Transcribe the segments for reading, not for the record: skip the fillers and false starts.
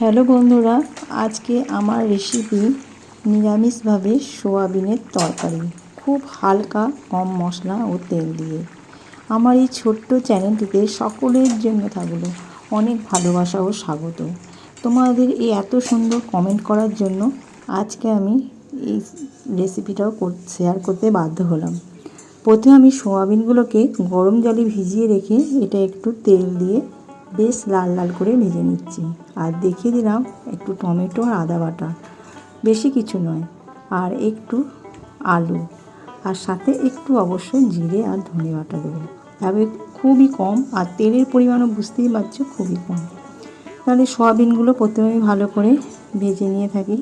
Hello বন্ধুরা, আজকে আমার রেসিপি নিরামিষভাবে সোয়াবিনের তরকারি, খুব হালকা কম মশলা ও তেল দিয়ে। আমার এই ছোট্ট চ্যানেলটিতে সকলের জন্য থাকলো অনেক ভালোবাসা ও স্বাগত। তোমাদের এই এত সুন্দর কমেন্ট করার জন্য আজকে আমি এই রেসিপিটাও শেয়ার করতে বাধ্য হলাম। প্রথমে আমি সোয়াবিনগুলোকে গরম জলে ভিজিয়ে রেখে এটা একটু তেল দিয়ে বেশ লাল লাল করে ভেজে নিচ্ছি। আর দেখিয়ে দিলাম একটু টমেটো আর আদা বাটা, বেশি কিছু নয়, আর একটু আলু, আর সাথে একটু অবশ্য জিরে আর ধনে বাটা দেবো। তবে খুবই কম, আর তেলের পরিমাণও বুঝতেই পারছো খুবই কম। তাহলে সোয়াবিনগুলো প্রথমে আমি ভালো করে ভেজে নিয়ে থাকি,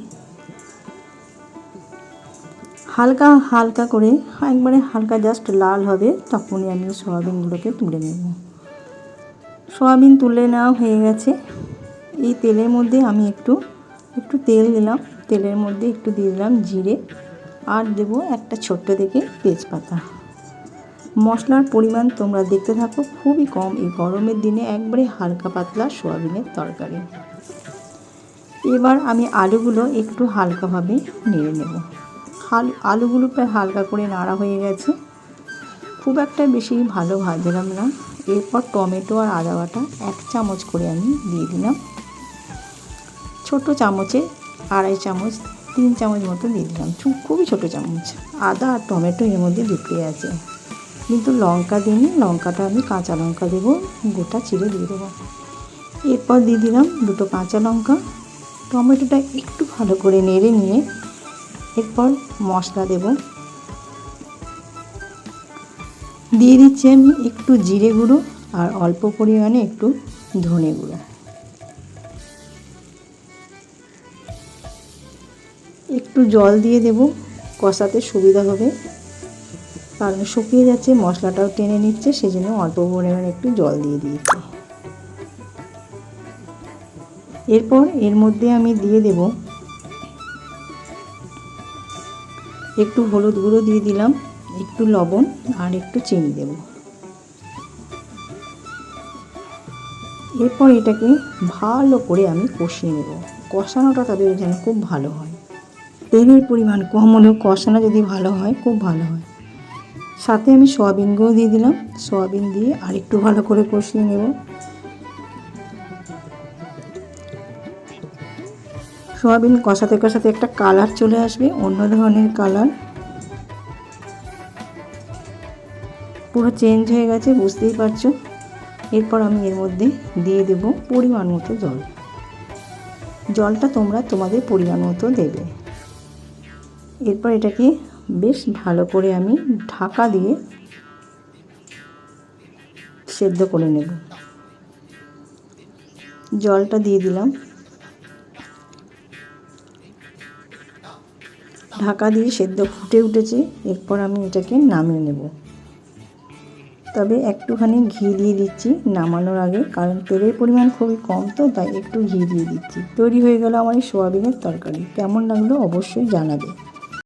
হালকা হালকা করে, একবারে হালকা জাস্ট লাল হবে, তখনই আমি সোয়াবিনগুলোকে তুলে নেব। সোয়াবিন তুলে নেওয়া হয়ে গেছে। এই তেলের মধ্যে আমি একটু তেল দিলাম, তেলের মধ্যে একটু দিয়ে দিলাম জিরে, আর দেবো একটা ছোট্ট দেখে তেজপাতা। মশলার পরিমাণ তোমরা দেখতে থাকো, খুবই কম। এই গরমের দিনে একবারে হালকা পাতলা সোয়াবিনের তরকারি। এবার আমি আলুগুলো একটু হালকাভাবে নেড়ে নেব। আলুগুলো প্রায় হালকা করে নাড়া হয়ে গেছে, খুব একটা বেশি ভালো ভাজলাম না। এরপর টমেটো আর আদা বাটা 1 চামচ করে আমি দিয়ে দিলাম। ছোটো চামচে 2.5 চামচ, 3 চামচ মতো দিয়ে দিলাম, খুবই ছোটো চামচ। আদা আর টমেটো এর মধ্যে ঢুকে আছে, কিন্তু লঙ্কা দিইনি। লঙ্কাটা আমি কাঁচা লঙ্কা দেবো, গোটা চিড়ে দিয়ে দেবো। এরপর দিয়ে দিলাম 2 কাঁচা লঙ্কা। টমেটোটা একটু ভালো করে নেড়ে নিয়ে এরপর মশলা দেব। দিয়ে দিচ্ছি আমি একটু জিরে গুঁড়ো আর অল্প পরিমাণে একটু ধনে গুঁড়ো। একটু জল দিয়ে দেব, কষাতে সুবিধা হবে, কারণ শুকিয়ে যাচ্ছে, মশলাটাও টেনে নিচ্ছে, সেজন্য অল্প পরিমাণে একটু জল দিয়ে দিয়েছি। এরপর এর মধ্যে আমি দিয়ে দেব একটু হলুদ গুঁড়ো, দিয়ে দিলাম একটু লবণ, আর একটু চিনি দেব। এরপর এটাকে ভালো করে আমি কষিয়ে নেব। কষানোটা তাদের যেন খুব ভালো হয়, তেলের পরিমাণ কম হলেও কষানো যদি ভালো হয় খুব ভালো হয়। সাথে আমি সয়াবিনগুলো দিয়ে দিলাম, সয়াবিন দিয়ে আর একটু ভালো করে কষিয়ে নেব। সয়াবিন কষাতে কষাতে একটা কালার চলে আসবে, অন্য ধরনের কালার, পুরো চেঞ্জ হয়ে গেছে, বুঝতেই পারছো। এরপর আমি এর মধ্যে দিয়ে দেব পরিমাণ মতো জল। জলটা তোমরা তোমাদের পরিমাণ মতো দেবে। এরপর এটাকে বেশ ভালো করে আমি ঢাকা দিয়ে সেদ্ধ করে নেব। জলটা দিয়ে দিলাম, ঢাকা দিয়ে সেদ্ধ ফুটে উঠেছে। এরপর আমি এটাকে নামিয়ে নেব। তবে একটুখানি ঘি দিয়ে দিচ্ছি নামানোর আগে, কারণ তেলের পরিমাণ খুবই কম, তো তাই একটু ঘি দিয়ে দিচ্ছি। তৈরি হয়ে গেল আমার এই সোয়াবিনের তরকারি। কেমন লাগলো অবশ্যই জানাবে।